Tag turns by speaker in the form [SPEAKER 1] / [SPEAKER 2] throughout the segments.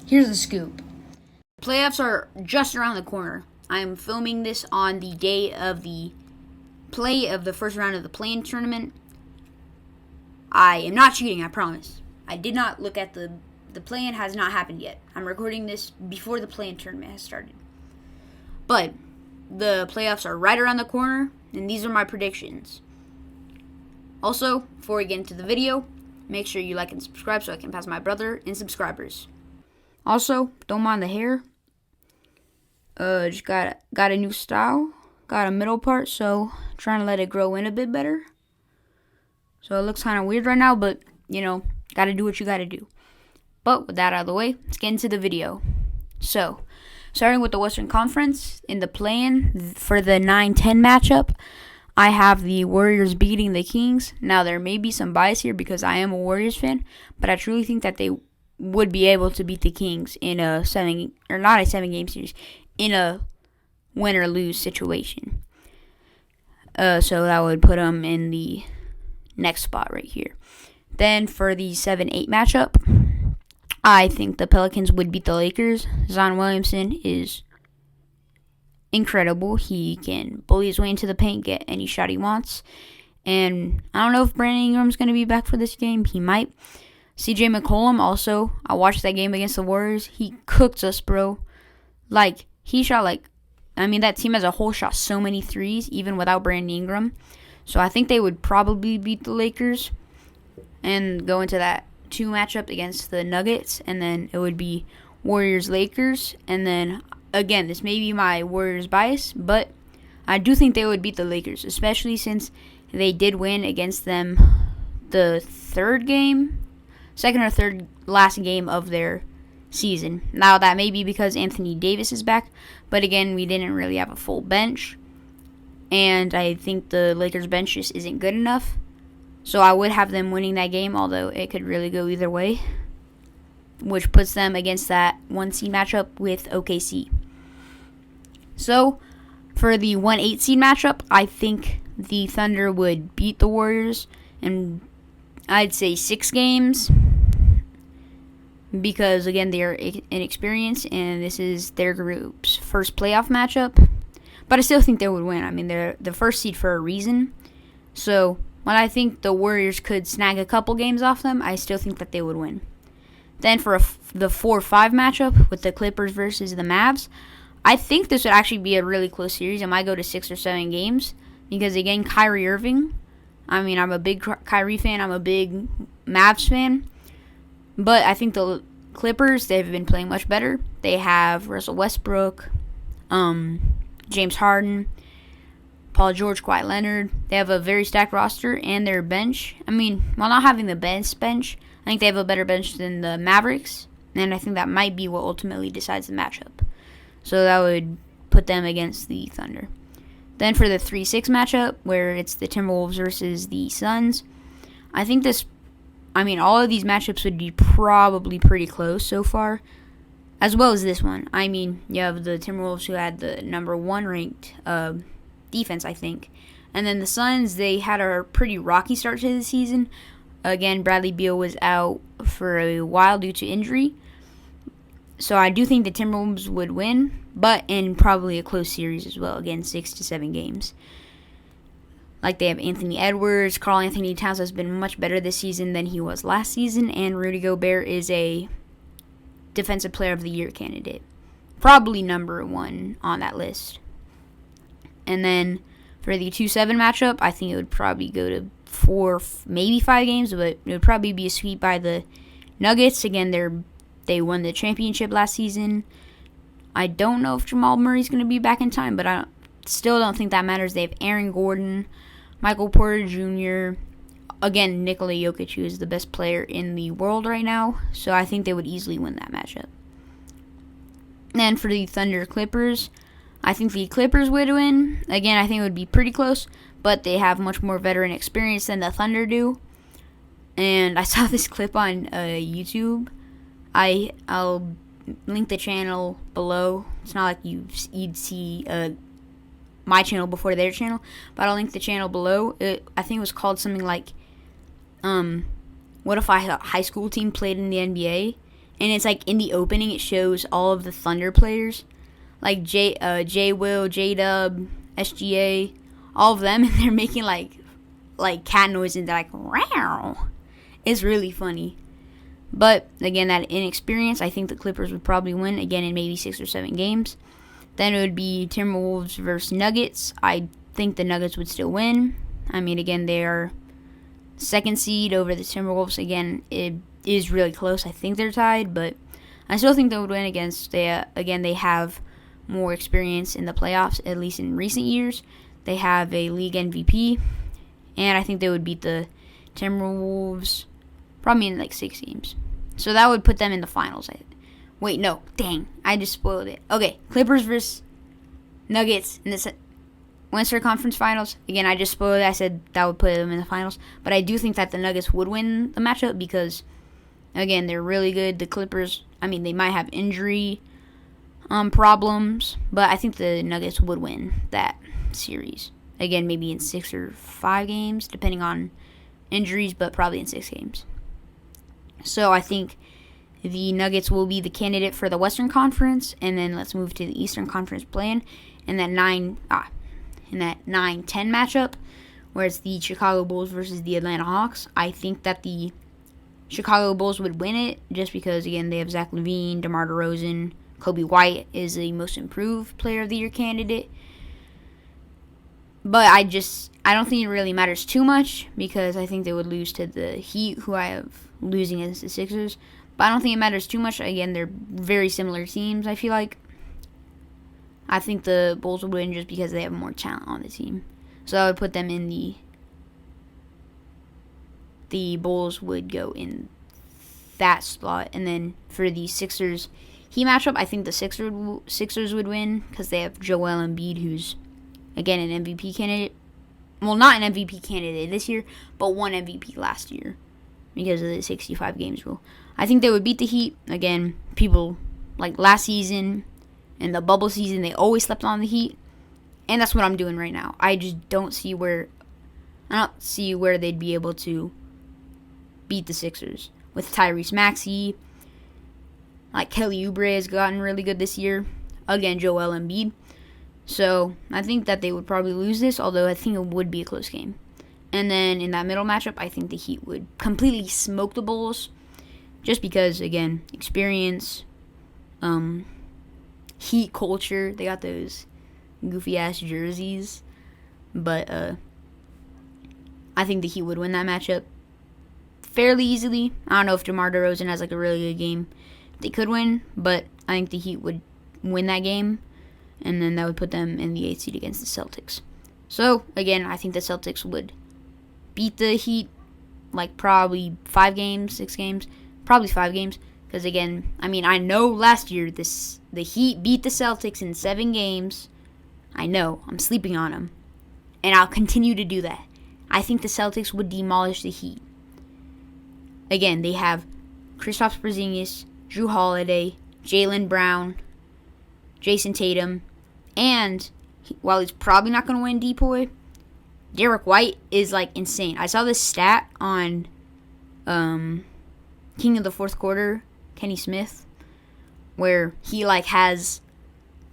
[SPEAKER 1] Here's the scoop. Playoffs are just around the corner. I'm filming this on the day of the play of the first round of the play-in tournament. I am not cheating, I promise. I did not look at the play-in has not happened yet. I'm recording this before the play-in tournament has started. But the playoffs are right around the corner, and these are my predictions. Also, before we get into the video, make sure you like and subscribe so I can pass my brother in subscribers. Also, don't mind the hair. Just got a new style. Got a middle part, so trying to let it grow in a bit better. So it looks kind of weird right now, but, gotta do what you gotta do. But with that out of the way, let's get into the video. So, starting with the Western Conference, in the play-in for the 9-10 matchup, I have the Warriors beating the Kings. Now, there may be some bias here because I am a Warriors fan, but I truly think that they would be able to beat the Kings in a not a 7-game series, in a win or lose situation. So that would put them in the next spot right here. Then for the 7-8 matchup, I think the Pelicans would beat the Lakers. Zion Williamson is incredible. He can bully his way into the paint, get any shot he wants. And I don't know if Brandon Ingram's going to be back for this game. He might. CJ McCollum also, I watched that game against the Warriors. He cooked us, bro. He shot that team as a whole shot so many threes, even without Brandon Ingram. So I think they would probably beat the Lakers and go into that 2 matchup against the Nuggets. And then it would be Warriors-Lakers. And then, again, this may be my Warriors bias, but I do think they would beat the Lakers, especially since they did win against them the second or third last game of their season. Now, that may be because Anthony Davis is back, but again, we didn't really have a full bench, and I think the Lakers bench just isn't good enough, so I would have them winning that game, although it could really go either way, which puts them against that 1 seed matchup with OKC. So, for the 1-8 seed matchup, I think the Thunder would beat the Warriors, and I'd say 6 games, because, again, they are inexperienced, and this is their group's first playoff matchup. But I still think they would win. I mean, they're the first seed for a reason. So, when I think the Warriors could snag a couple games off them, I still think that they would win. Then for the 4-5 matchup with the Clippers versus the Mavs, I think this would actually be a really close series. It might go to 6 or 7 games. Because, again, Kyrie Irving, I'm a big Kyrie fan. I'm a big Mavs fan. But I think the Clippers, they've been playing much better. They have Russell Westbrook, James Harden, Paul George, Kawhi Leonard. They have a very stacked roster, and their bench. While not having the best bench, I think they have a better bench than the Mavericks. And I think that might be what ultimately decides the matchup. So that would put them against the Thunder. Then for the 3-6 matchup, where it's the Timberwolves versus the Suns, I think all of these matchups would be probably pretty close so far, as well as this one. You have the Timberwolves, who had the number 1 ranked defense, I think. And then the Suns, they had a pretty rocky start to the season. Again, Bradley Beal was out for a while due to injury. So I do think the Timberwolves would win, but in probably a close series as well. Again, 6 to 7 games. They have Anthony Edwards. Karl Anthony Towns has been much better this season than he was last season. And Rudy Gobert is a Defensive Player of the Year candidate. Probably number 1 on that list. And then for the 2-7 matchup, I think it would probably go to 4, maybe 5 games. But it would probably be a sweep by the Nuggets. Again, they won the championship last season. I don't know if Jamal Murray's going to be back in time, but I still don't think that matters. They have Aaron Gordon, Michael Porter Jr., again, Nikola Jokic, who is the best player in the world right now. So I think they would easily win that matchup. Then for the Thunder Clippers, I think the Clippers would win. Again, I think it would be pretty close, but they have much more veteran experience than the Thunder do. And I saw this clip on YouTube. I'll link the channel below. It's not like you'd see my channel before their channel, but I'll link the channel below. I think it was called something like, what if a high school team played in the NBA? and it's like in the opening it shows all of the Thunder players, like J Will, J Dub, SGA, all of them, and they're making like cat noises and they're like wow. It's really funny. But again, that inexperience, I think the Clippers would probably win again in maybe 6 or 7 games. Then it would be Timberwolves versus Nuggets. I think the Nuggets would still win. I mean, again, they are second seed over the Timberwolves. Again, it is really close. I think they're tied, but I still think they would win against. They have more experience in the playoffs, at least in recent years. They have a league MVP, and I think they would beat the Timberwolves probably in like 6 games. So that would put them in the finals. Wait, no. Dang. I just spoiled it. Okay. Clippers versus Nuggets in the Western Conference Finals. Again, I just spoiled it. I said that would put them in the finals. But I do think that the Nuggets would win the matchup because, again, they're really good. The Clippers, I mean, they might have injury problems. But I think the Nuggets would win that series. Again, maybe in 6 or 5 games, depending on injuries, but probably in 6 games. So I think the Nuggets will be the candidate for the Western Conference, and then let's move to the Eastern Conference play-in in that 9-10 matchup, where it's the Chicago Bulls versus the Atlanta Hawks. I think that the Chicago Bulls would win it just because, again, they have Zach LaVine, DeMar DeRozan, Kobe White is the most improved player of the year candidate. But I don't think it really matters too much because I think they would lose to the Heat, who I have losing against the Sixers. But I don't think it matters too much. Again, they're very similar teams, I feel like. I think the Bulls would win just because they have more talent on the team. So I would put them in the Bulls would go in that slot. And then for the Sixers Heat matchup, I think the Sixers would win because they have Joel Embiid, who's, again, an MVP candidate. Well, not an MVP candidate this year, but won MVP last year because of the 65 games rule. I think they would beat the Heat. Again, people like last season and the bubble season, they always slept on the Heat. And that's what I'm doing right now. I just don't see where they'd be able to beat the Sixers. With Tyrese Maxey, like Kelly Oubre has gotten really good this year. Again, Joel Embiid. So I think that they would probably lose this, although I think it would be a close game. And then in that middle matchup, I think the Heat would completely smoke the Bulls. Just because, again, experience, Heat culture. They got those goofy-ass jerseys. But I think the Heat would win that matchup fairly easily. I don't know if DeMar DeRozan has like a really good game. They could win, but I think the Heat would win that game. And then that would put them in the 8th seed against the Celtics. So, again, I think the Celtics would beat the Heat like probably 5 games, 6 games. Probably 5 games. Because, again, I mean, I know last year the Heat beat the Celtics in 7 games. I know. I'm sleeping on them. And I'll continue to do that. I think the Celtics would demolish the Heat. Again, they have Kristaps Porzingis, Jrue Holiday, Jaylen Brown, Jason Tatum, and while he's probably not going to win Depoy, Derek White is like insane. I saw this stat on King of the Fourth Quarter, Kenny Smith, where he like has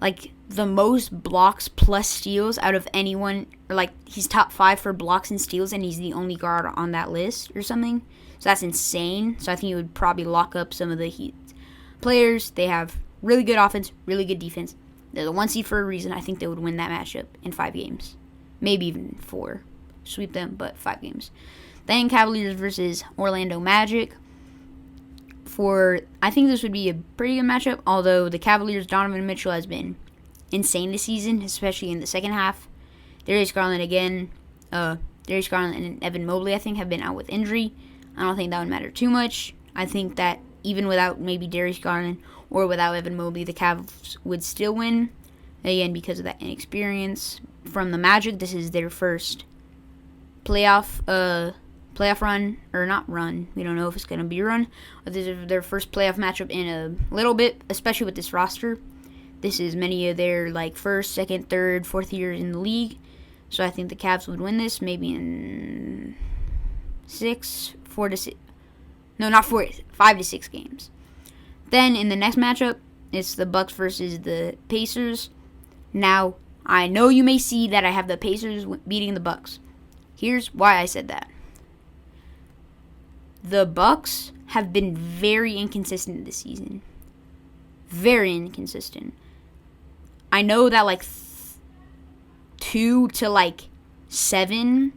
[SPEAKER 1] like the most blocks plus steals out of anyone, or like he's top 5 for blocks and steals, and he's the only guard on that list or something. So that's insane. So I think he would probably lock up some of the Heat players. They have really good offense, really good defense. They're the 1 seed for a reason. I think they would win that matchup in 5 games. Maybe even 4. Sweep them, but 5 games. Then Cavaliers versus Orlando Magic. I think this would be a pretty good matchup, although the Cavaliers' Donovan Mitchell has been insane this season, especially in the second half. Darius Garland and Evan Mobley, I think, have been out with injury. I don't think that would matter too much. I think that even without maybe Darius Garland or without Evan Mobley, the Cavs would still win. Again, because of that inexperience from the Magic. This is their first playoff run, or not run. We don't know if it's going to be a run. But this is their first playoff matchup in a little bit, especially with this roster. This is many of their like first, second, third, fourth years in the league. So I think the Cavs would win this maybe in 5 to 6 games. Then in the next matchup, it's the Bucks versus the Pacers. Now, I know you may see that I have the Pacers beating the Bucks. Here's why I said that. The Bucks have been very inconsistent this season. Very inconsistent. I know that like 2 to like 7.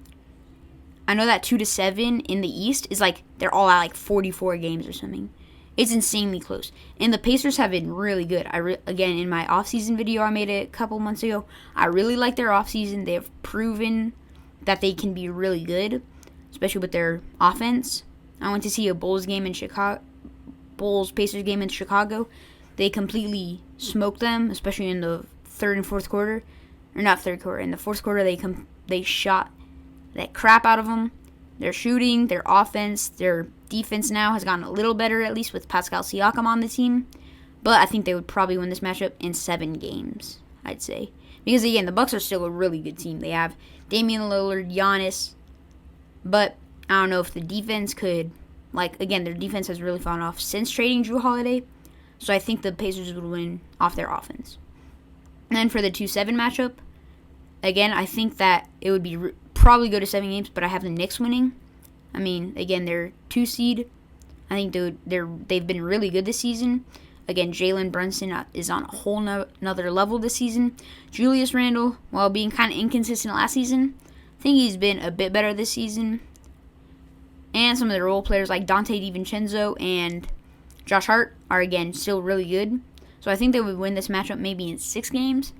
[SPEAKER 1] I know that 2 to 7 in the East is like they're all at like 44 games or something. It's insanely close. And the Pacers have been really good. Again, in my offseason video I made a couple months ago, I really like their offseason. They have proven that they can be really good, especially with their offense. I went to see a Bulls game in Chicago, Bulls-Pacers game in Chicago. They completely smoked them, especially in the third and fourth quarter. Or not third quarter. In the fourth quarter, they shot that crap out of them. Their shooting, their offense, their defense now has gotten a little better, at least with Pascal Siakam on the team. But I think they would probably win this matchup in 7 games, I'd say. Because, again, the Bucks are still a really good team. They have Damian Lillard, Giannis. But I don't know if the defense could, like, again, their defense has really fallen off since trading Jrue Holiday. So I think the Pacers would win off their offense. And then for the 2-7 matchup, again, I think that it would be probably go to 7 games, but I have the Knicks winning. I mean, again, they're 2 seed. I think they've been really good this season. Again, Jalen Brunson is on a whole another level this season. Julius Randle, while being kind of inconsistent last season, I think he's been a bit better this season. And some of the role players like Dante DiVincenzo and Josh Hart are, again, still really good. So I think they would win this matchup maybe in 6 games.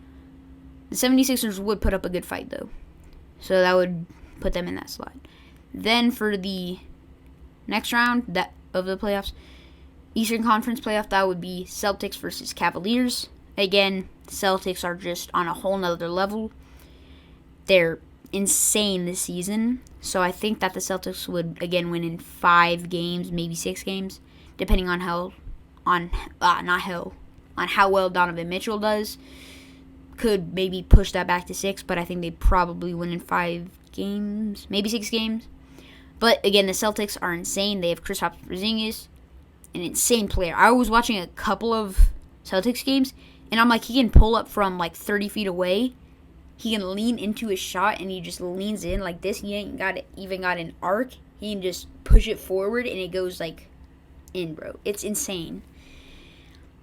[SPEAKER 1] The 76ers would put up a good fight, though. So that would put them in that slot. Then for the next round of the playoffs, Eastern Conference playoff, that would be Celtics versus Cavaliers. Again, Celtics are just on a whole nother level. They're insane this season. So I think that the Celtics would, again, win in 5 games, maybe 6 games, depending on how well Donovan Mitchell does. Could maybe push that back to 6, but I think they'd probably win in 5 games, maybe 6 games. But again, the Celtics are insane. They have Kristaps Porzingis, an insane player. I was watching a couple of Celtics games, and I'm like, he can pull up from like 30 feet away. He can lean into his shot, and he just leans in like this. He ain't even got an arc. He can just push it forward, and it goes like in, bro. It's insane.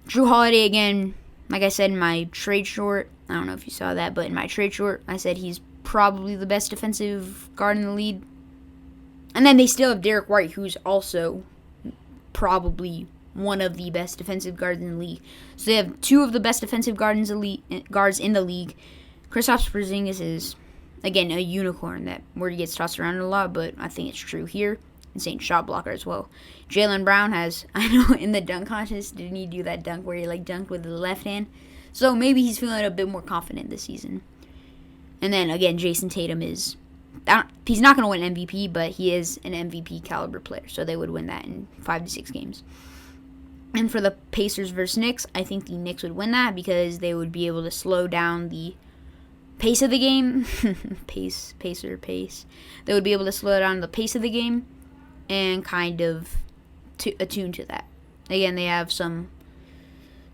[SPEAKER 1] Jrue Holiday, again, like I said in my trade short, I don't know if you saw that, but in my trade short, I said he's probably the best defensive guard in the league. And then they still have Derek White, who's also probably one of the best defensive guards in the league. So they have 2 of the best defensive guards in the league. Kristaps Porzingis is, again, a unicorn. That word gets tossed around a lot, but I think it's true here. Insane shot blocker as well. Jaylen Brown has, I know in the dunk contest, didn't he do that dunk where he like dunked with the left hand? So maybe he's feeling a bit more confident this season. And then again, Jason Tatum is, he's not going to win MVP, but he is an MVP caliber player. So they would win that in 5 to 6 games. And for the Pacers versus Knicks, I think the Knicks would win that because they would be able to slow down the pace of the game. pace. They would be able to slow down the pace of the game and kind of attune to that. Again, they have some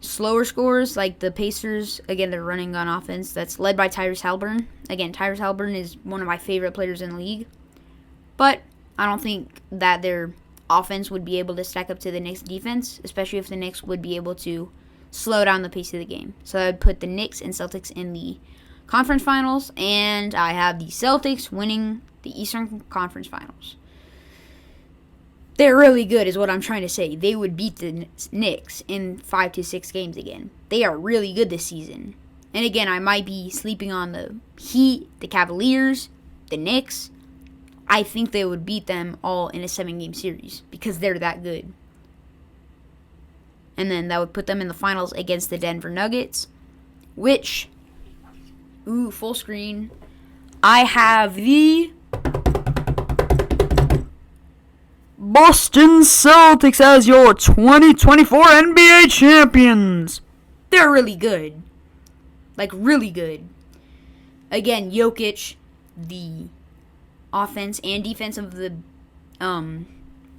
[SPEAKER 1] slower scores, like the Pacers. Again, they're running on offense that's led by Tyrese Haliburton. Again, Tyrese Haliburton is one of my favorite players in the league. But I don't think that their offense would be able to stack up to the Knicks' defense, especially if the Knicks would be able to slow down the pace of the game. So I would put the Knicks and Celtics in the conference finals, and I have the Celtics winning the Eastern Conference Finals. They're really good is what I'm trying to say. They would beat the Knicks in 5 to 6 games again. They are really good this season. And again, I might be sleeping on the Heat, the Cavaliers, the Knicks. I think they would beat them all in a 7-game series because they're that good. And then that would put them in the finals against the Denver Nuggets, which, full screen. I have the Boston Celtics as your 2024 NBA champions. They're really good. Like, really good. Again, Jokic, the offense and defense of the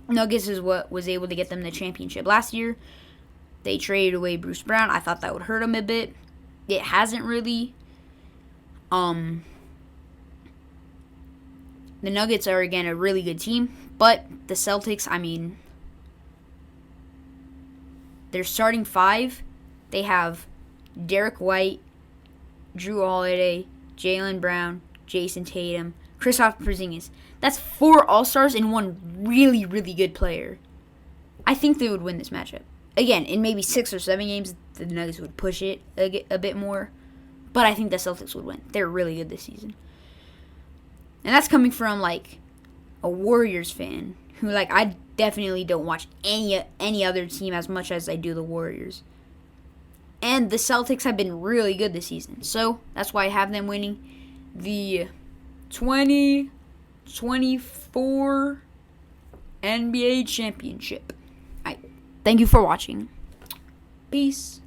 [SPEAKER 1] Nuggets is what was able to get them the championship last year. They traded away Bruce Brown. I thought that would hurt them a bit. It hasn't really. The Nuggets are, again, a really good team. But the Celtics, I mean, their starting five, they have Derek White, Drew Holiday, Jaylen Brown, Jason Tatum, Kristaps Porzingis. That's 4 All-Stars and 1 really, really good player. I think they would win this matchup. Again, in maybe 6 or 7 games, the Nuggets would push it a bit more. But I think the Celtics would win. They're really good this season. And that's coming from, like, a Warriors fan who, like, I definitely don't watch any other team as much as I do the Warriors. And the Celtics have been really good this season. So, that's why I have them winning the 2024 NBA Championship. Thank you for watching. Peace.